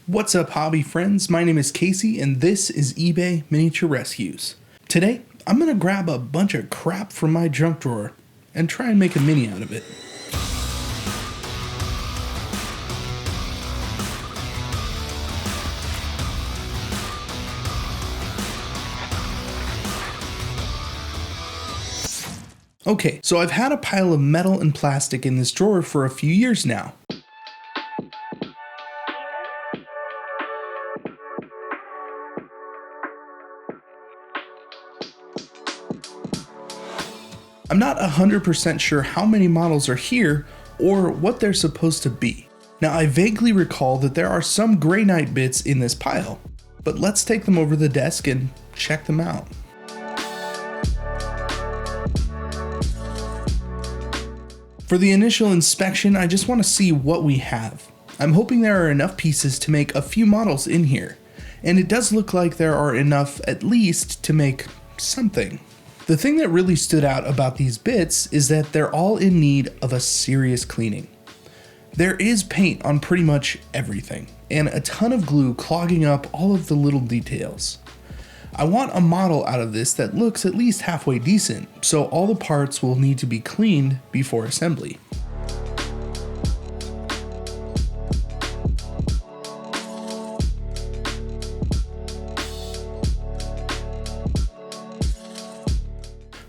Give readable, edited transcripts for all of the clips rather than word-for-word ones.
What's up, hobby friends? My name is Casey and this is eBay Miniature Rescues. Today, I'm gonna grab a bunch of crap from my junk drawer and try and make a mini out of it. Okay, so I've had a pile of metal and plastic in this drawer for a few years now. I'm not 100% sure how many models are here or what they're supposed to be. Now, I vaguely recall that there are some Grey Knight bits in this pile, but let's take them over the desk and check them out. For the initial inspection, I just want to see what we have. I'm hoping there are enough pieces to make a few models in here, and it does look like there are enough at least to make something. The thing that really stood out about these bits is that they're all in need of a serious cleaning. There is paint on pretty much everything, and a ton of glue clogging up all of the little details. I want a model out of this that looks at least halfway decent, so all the parts will need to be cleaned before assembly.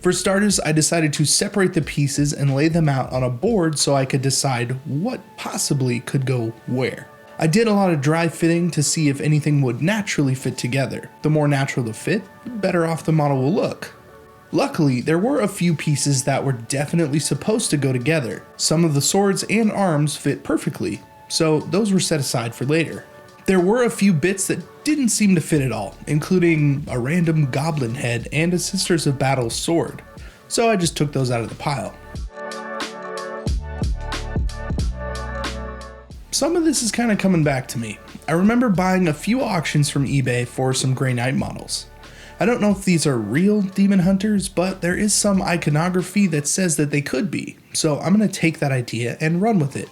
For starters, I decided to separate the pieces and lay them out on a board so I could decide what possibly could go where. I did a lot of dry fitting to see if anything would naturally fit together. The more natural the fit, the better off the model will look. Luckily, there were a few pieces that were definitely supposed to go together. Some of the swords and arms fit perfectly, so those were set aside for later. There were a few bits that didn't seem to fit at all, including a random goblin head and a Sisters of Battle sword, so I just took those out of the pile. Some of this is kind of coming back to me. I remember buying a few auctions from eBay for some Grey Knight models. I don't know if these are real demon hunters, but there is some iconography that says that they could be, so I'm going to take that idea and run with it.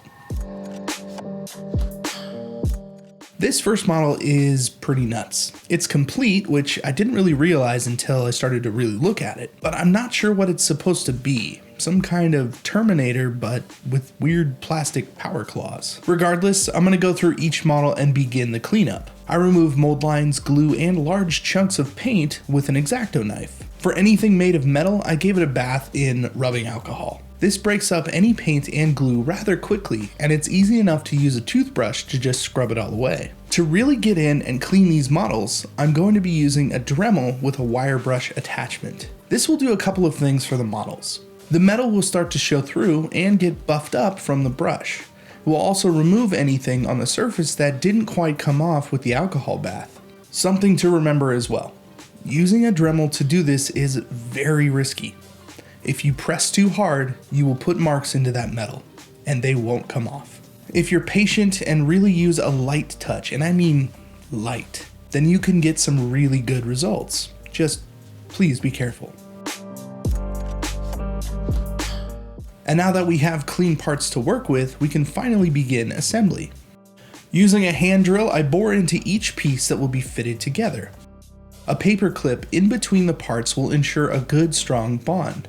This first model is pretty nuts. It's complete, which I didn't really realize until I started to really look at it, but I'm not sure what it's supposed to be. Some kind of Terminator, but with weird plastic power claws. Regardless, I'm going to go through each model and begin the cleanup. I remove mold lines, glue, and large chunks of paint with an X-Acto knife. For anything made of metal, I gave it a bath in rubbing alcohol. This breaks up any paint and glue rather quickly, and it's easy enough to use a toothbrush to just scrub it all away. To really get in and clean these models, I'm going to be using a Dremel with a wire brush attachment. This will do a couple of things for the models. The metal will start to show through and get buffed up from the brush. It will also remove anything on the surface that didn't quite come off with the alcohol bath. Something to remember as well. Using a Dremel to do this is very risky. If you press too hard, you will put marks into that metal, and they won't come off. If you're patient and really use a light touch, and I mean light, then you can get some really good results. Just please be careful. And now that we have clean parts to work with, we can finally begin assembly. Using a hand drill, I bore into each piece that will be fitted together. A paper clip in between the parts will ensure a good, strong bond.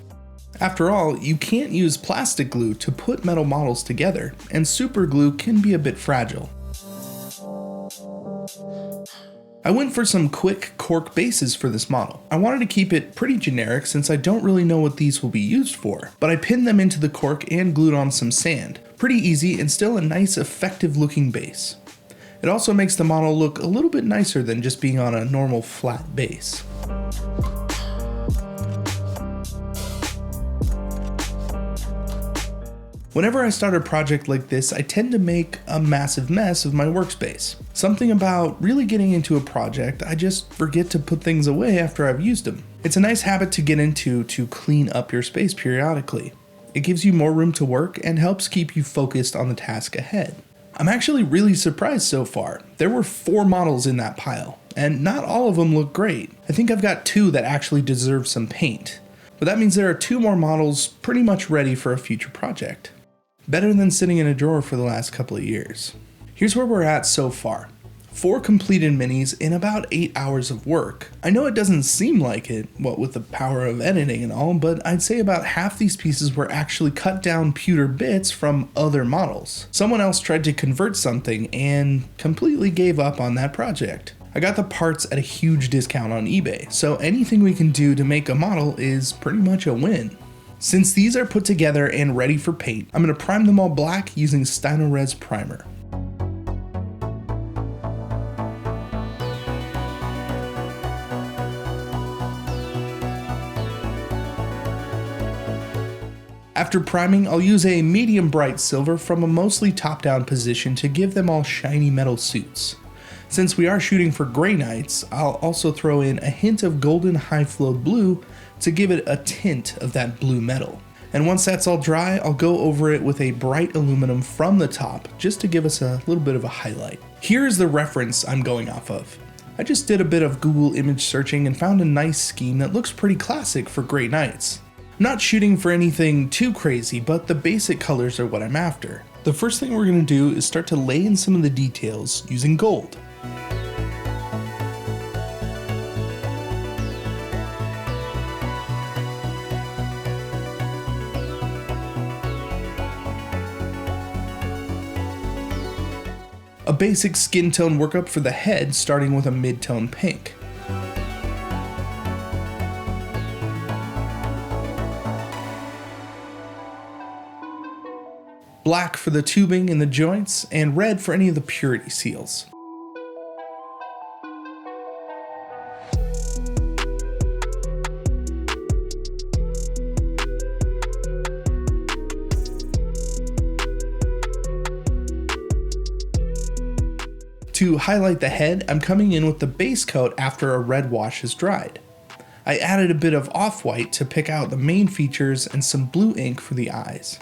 After all, you can't use plastic glue to put metal models together, and super glue can be a bit fragile. I went for some quick cork bases for this model. I wanted to keep it pretty generic since I don't really know what these will be used for, but I pinned them into the cork and glued on some sand. Pretty easy and still a nice effective looking base. It also makes the model look a little bit nicer than just being on a normal flat base. Whenever I start a project like this, I tend to make a massive mess of my workspace. Something about really getting into a project, I just forget to put things away after I've used them. It's a nice habit to get into to clean up your space periodically. It gives you more room to work and helps keep you focused on the task ahead. I'm actually really surprised so far. There were 4 models in that pile, and not all of them look great. I think I've got 2 that actually deserve some paint. But that means there are 2 more models pretty much ready for a future project. Better than sitting in a drawer for the last couple of years. Here's where we're at so far. 4 completed minis in about 8 hours of work. I know it doesn't seem like it, what with the power of editing and all, but I'd say about half these pieces were actually cut down pewter bits from other models. Someone else tried to convert something and completely gave up on that project. I got the parts at a huge discount on eBay, so anything we can do to make a model is pretty much a win. Since these are put together and ready for paint, I'm going to prime them all black using Stynylrez primer. After priming, I'll use a medium bright silver from a mostly top-down position to give them all shiny metal suits. Since we are shooting for Grey Knights, I'll also throw in a hint of golden high-flow blue to give it a tint of that blue metal. And once that's all dry, I'll go over it with a bright aluminum from the top just to give us a little bit of a highlight. Here's the reference I'm going off of. I just did a bit of Google image searching and found a nice scheme that looks pretty classic for Grey Knights. I'm not shooting for anything too crazy, but the basic colors are what I'm after. The first thing we're going to do is start to lay in some of the details using gold. A basic skin tone workup for the head, starting with a mid-tone pink. Black for the tubing and the joints, and red for any of the purity seals. To highlight the head, I'm coming in with the base coat after a red wash has dried. I added a bit of off-white to pick out the main features and some blue ink for the eyes.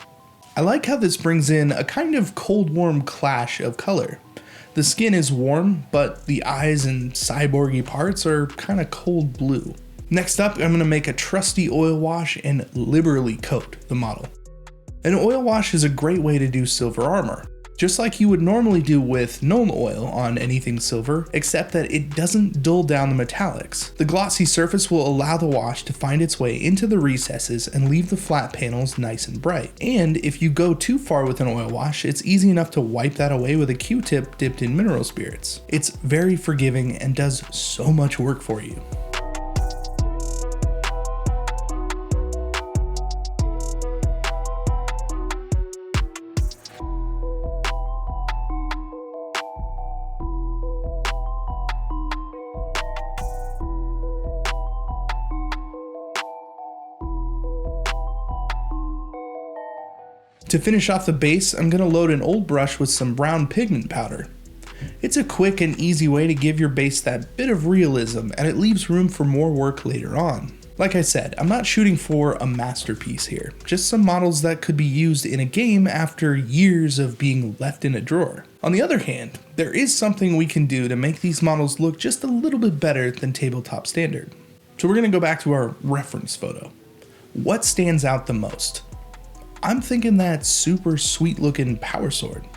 I like how this brings in a kind of cold-warm clash of color. The skin is warm, but the eyes and cyborgy parts are kind of cold blue. Next up, I'm going to make a trusty oil wash and liberally coat the model. An oil wash is a great way to do silver armor, just like you would normally do with Nuln Oil on anything silver, except that it doesn't dull down the metallics. The glossy surface will allow the wash to find its way into the recesses and leave the flat panels nice and bright. And if you go too far with an oil wash, it's easy enough to wipe that away with a Q-tip dipped in mineral spirits. It's very forgiving and does so much work for you. To finish off the base, I'm going to load an old brush with some brown pigment powder. It's a quick and easy way to give your base that bit of realism, and it leaves room for more work later on. Like I said, I'm not shooting for a masterpiece here, just some models that could be used in a game after years of being left in a drawer. On the other hand, there is something we can do to make these models look just a little bit better than tabletop standard. So we're going to go back to our reference photo. What stands out the most? I'm thinking that super sweet looking power sword.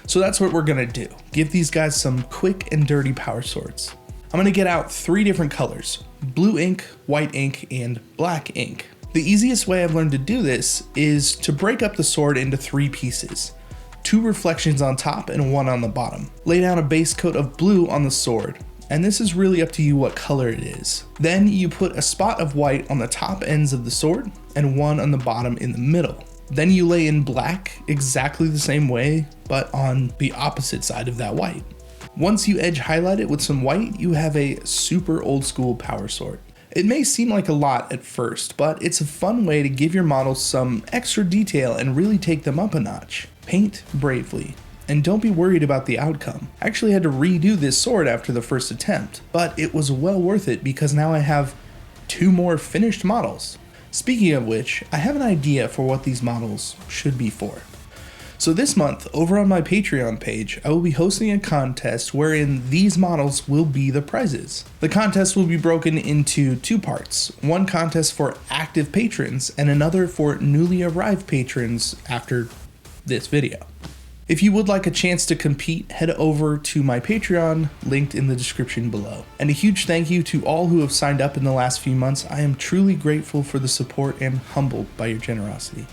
So that's what we're gonna do. Give these guys some quick and dirty power swords. I'm gonna get out 3 different colors: blue ink, white ink, and black ink. The easiest way I've learned to do this is to break up the sword into 3 pieces. 2 reflections on top and 1 on the bottom. Lay down a base coat of blue on the sword, and this is really up to you what color it is. Then you put a spot of white on the top ends of the sword and 1 on the bottom in the middle. Then you lay in black exactly the same way, but on the opposite side of that white. Once you edge highlight it with some white, you have a super old school power sword. It may seem like a lot at first, but it's a fun way to give your models some extra detail and really take them up a notch. Paint bravely, and don't be worried about the outcome. I actually had to redo this sword after the first attempt, but it was well worth it because now I have 2 more finished models. Speaking of which, I have an idea for what these models should be for. So this month, over on my Patreon page, I will be hosting a contest wherein these models will be the prizes. The contest will be broken into 2 parts. One contest for active patrons and another for newly arrived patrons after this video. If you would like a chance to compete, head over to my Patreon, linked in the description below. And a huge thank you to all who have signed up in the last few months. I am truly grateful for the support and humbled by your generosity.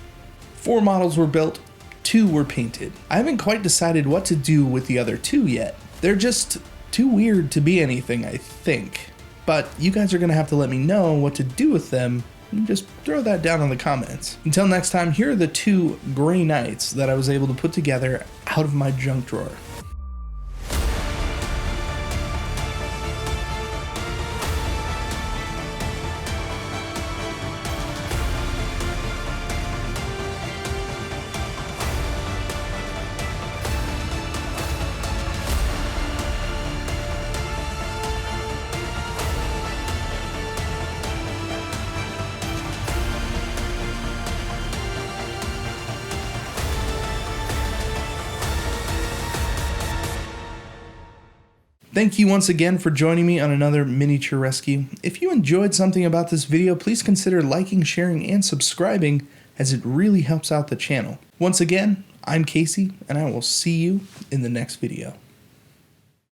4 models were built, 2 were painted. I haven't quite decided what to do with the other 2 yet. They're just too weird to be anything, I think. But you guys are gonna have to let me know what to do with them. Just throw that down in the comments. Until next time, here are the 2 Grey Knights that I was able to put together out of my junk drawer. Thank you once again for joining me on another miniature rescue. If you enjoyed something about this video, please consider liking, sharing, and subscribing, as it really helps out the channel. Once again, I'm Casey, and I will see you in the next video.